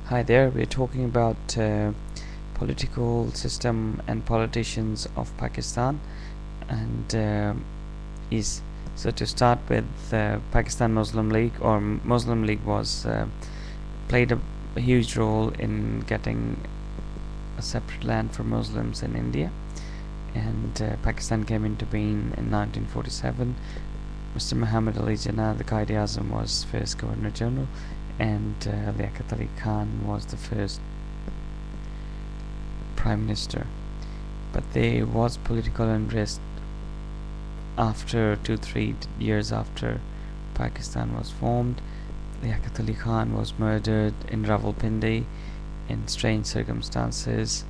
Hi there, we're talking about political system and politicians of Pakistan. And is so to start with, Pakistan Muslim League or Muslim League was played a huge role in getting a separate land for Muslims in India. And Pakistan came into being in 1947. Mr. Muhammad Ali Jinnah, the Quaid-e-Azam, was first Governor General, and Liaquat Ali Khan was the first Prime Minister. But there was political unrest after 2-3 years after Pakistan was formed. Liaquat Ali Khan was murdered in Rawalpindi in strange circumstances,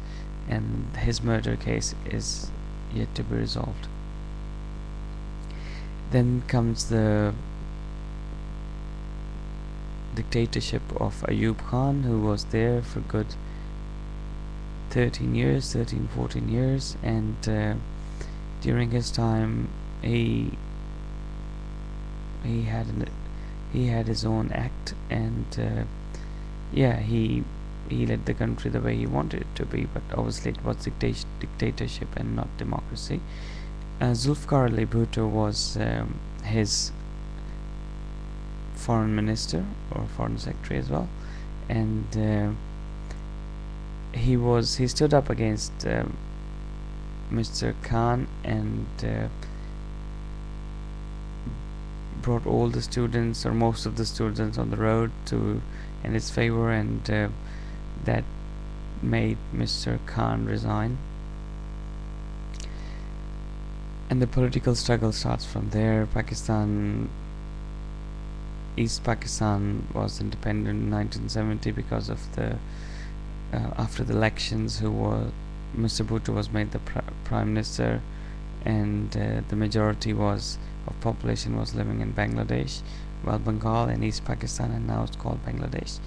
and his murder case is yet to be resolved. Then comes the dictatorship of Ayub Khan, who was there for good 13 years, 14 years, and during his time he had his own act, and he led the country the way he wanted it to be, but obviously it was dictatorship and not democracy. Zulfikar Ali Bhutto was his foreign minister or foreign secretary as well, and he stood up against Mr. Khan, and brought all the students or most of the students on the road in his favor, and that made Mr. Khan resign. And the political struggle starts from there. East Pakistan was independent in 1970 because of the after the elections, Mr. Bhutto was made the prime minister, and the majority of population was living in Bangladesh, well, Bengal and East Pakistan, and now it's called Bangladesh.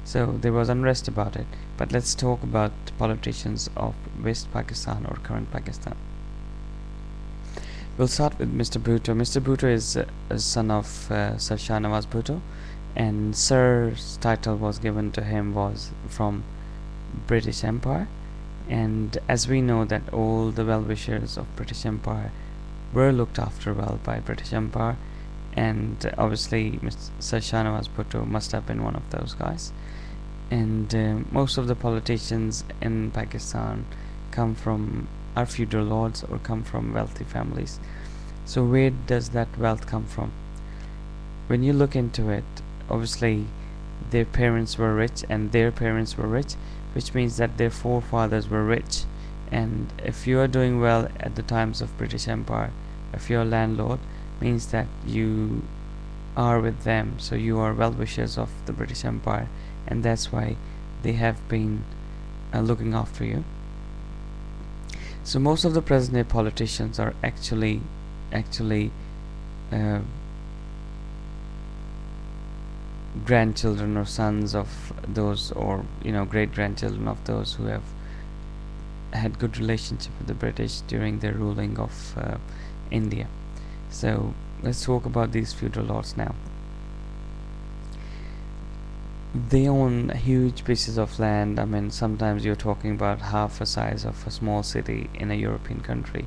So there was unrest about it. But let's talk about politicians of West Pakistan or current Pakistan. We'll start with Mr. Bhutto. Mr. Bhutto is a son of Sir Shah Nawaz Bhutto, and Sir's title was given to him was from British Empire. And as we know that all the well-wishers of British Empire were looked after well by British Empire, and obviously Sir Shah Nawaz Bhutto must have been one of those guys. And most of the politicians in Pakistan are feudal lords or come from wealthy families. So where does that wealth come from? When you look into it, obviously their parents were rich and their parents were rich, which means that their forefathers were rich. And if you are doing well at the times of British Empire, if you're a landlord, means that you are with them, so you are well-wishers of the British Empire, and that's why they have been looking after you. So most of the present-day politicians are actually grandchildren or sons of those, or great-grandchildren of those who have had good relationship with the British during their ruling of India. So let's talk about these feudal lords now. They own huge pieces of land. I mean, sometimes you're talking about half the size of a small city in a European country,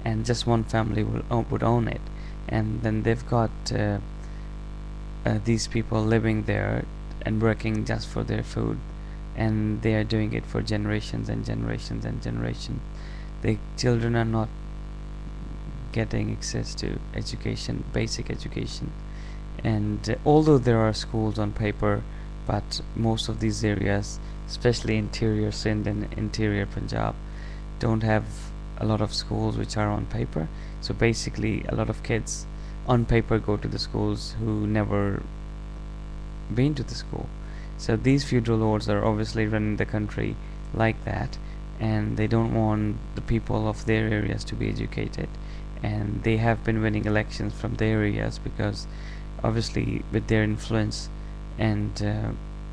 and just one family would own it. And then they've got these people living there and working just for their food, and they are doing it for generations and generations and generations. The children are not getting access to education, basic education, and although there are schools on paper, but most of these areas, especially interior Sindh and interior Punjab, don't have a lot of schools which are on paper. So basically a lot of kids on paper go to the schools who never been to the school. So these feudal lords are obviously running the country like that, and they don't want the people of their areas to be educated, and they have been winning elections from their areas because obviously with their influence, and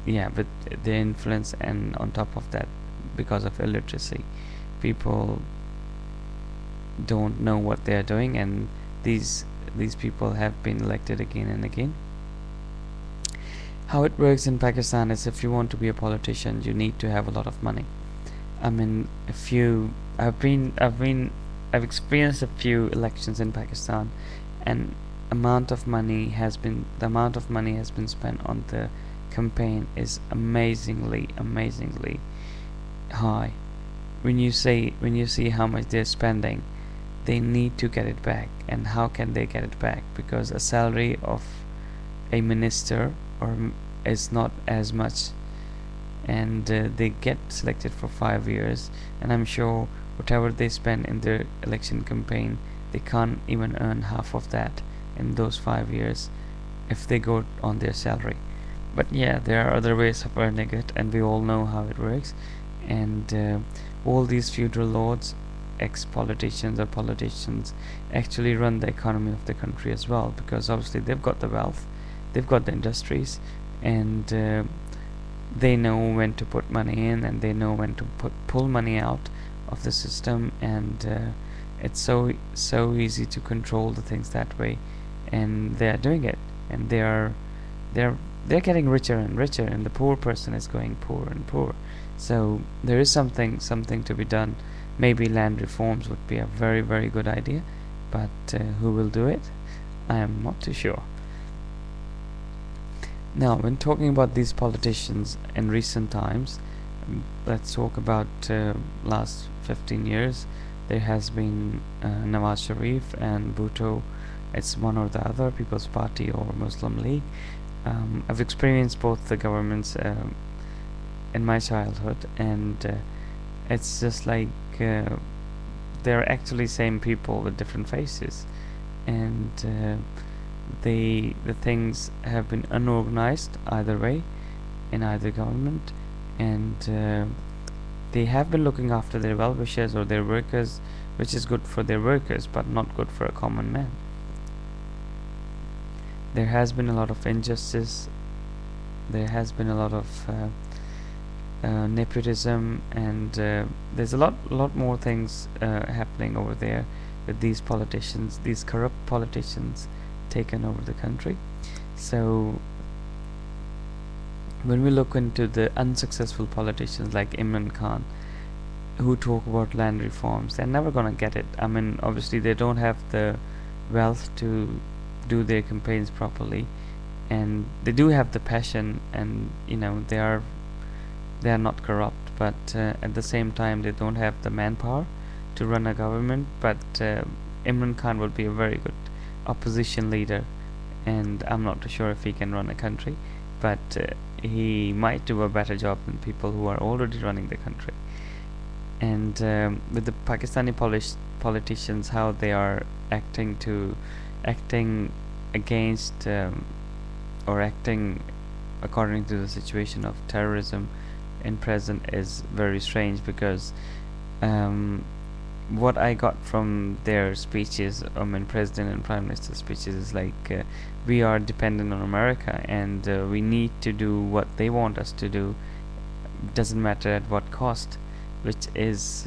with their influence, and on top of that, because of illiteracy, people don't know what they are doing, and these people have been elected again and again. How it works in Pakistan is, if you want to be a politician, you need to have a lot of money. I mean, if you, I've experienced a few elections in Pakistan, and the amount of money has been spent on the campaign is amazingly high. When you see how much they're spending, they need to get it back. And how can they get it back? Because a salary of a minister is not as much, and they get selected for 5 years, and I'm sure whatever they spend in their election campaign, they can't even earn half of that in those 5 years if they go on their salary. But yeah, there are other ways of earning it, and we all know how it works. And all these feudal lords, ex-politicians or politicians, actually run the economy of the country as well, because obviously they've got the wealth, they've got the industries, and they know when to put money in, and they know when to pull money out of the system. And it's so easy to control the things that way, and they are doing it, and they're they're getting richer and richer, and the poor person is going poorer and poorer. So there is something to be done. Maybe land reforms would be a very good idea, but who will do it? I am not too sure. Now, when talking about these politicians in recent times, let's talk about last 15 years. There has been Nawaz Sharif and Bhutto. It's one or the other, People's Party or Muslim League. I've experienced both the governments in my childhood, and it's just like they're actually same people with different faces, and the things have been unorganized either way in either government, and they have been looking after their well-wishers or their workers, which is good for their workers but not good for a common man. There has been a lot of injustice, there has been a lot of nepotism, and there's a lot more things happening over there with these politicians, these corrupt politicians taken over the country. So when we look into the unsuccessful politicians like Imran Khan, who talk about land reforms, they're never gonna get it. I mean, obviously they don't have the wealth to do their campaigns properly, and they do have the passion, and they are not corrupt, but at the same time they don't have the manpower to run a government. But Imran Khan would be a very good opposition leader, and I'm not too sure if he can run a country, but he might do a better job than people who are already running the country. And with the Pakistani politicians, how they are acting against or acting according to the situation of terrorism in present is very strange, because what I got from their speeches, President and Prime Minister speeches, is like we are dependent on America, and we need to do what they want us to do, doesn't matter at what cost, which is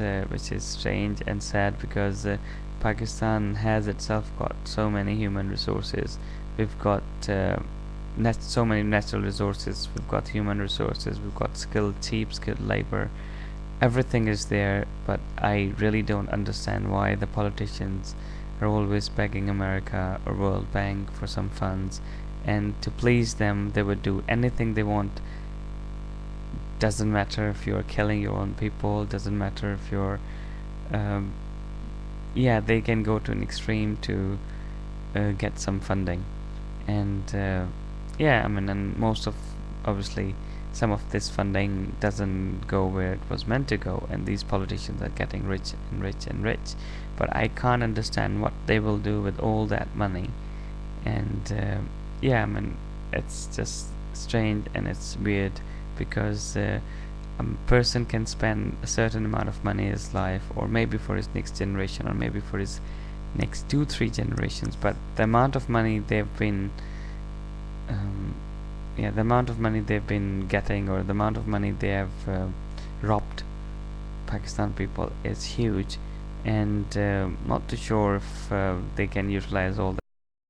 strange and sad, because Pakistan has itself got so many human resources. We've got so many natural resources, we've got human resources, we've got cheap skilled labor, everything is there. But I really don't understand why the politicians are always begging America or World Bank for some funds, and to please them they would do anything they want. Doesn't matter if you're killing your own people, doesn't matter if you're they can go to an extreme to get some funding. And and most of, obviously, some of this funding doesn't go where it was meant to go, and these politicians are getting rich and rich and rich. But I can't understand what they will do with all that money. And it's just strange and it's weird, because a person can spend a certain amount of money in his life, or maybe for his next generation, or maybe for his next 2-3 generations, but the amount of money they've been getting, or the amount of money they have robbed Pakistan people is huge. And not too sure if they can utilize all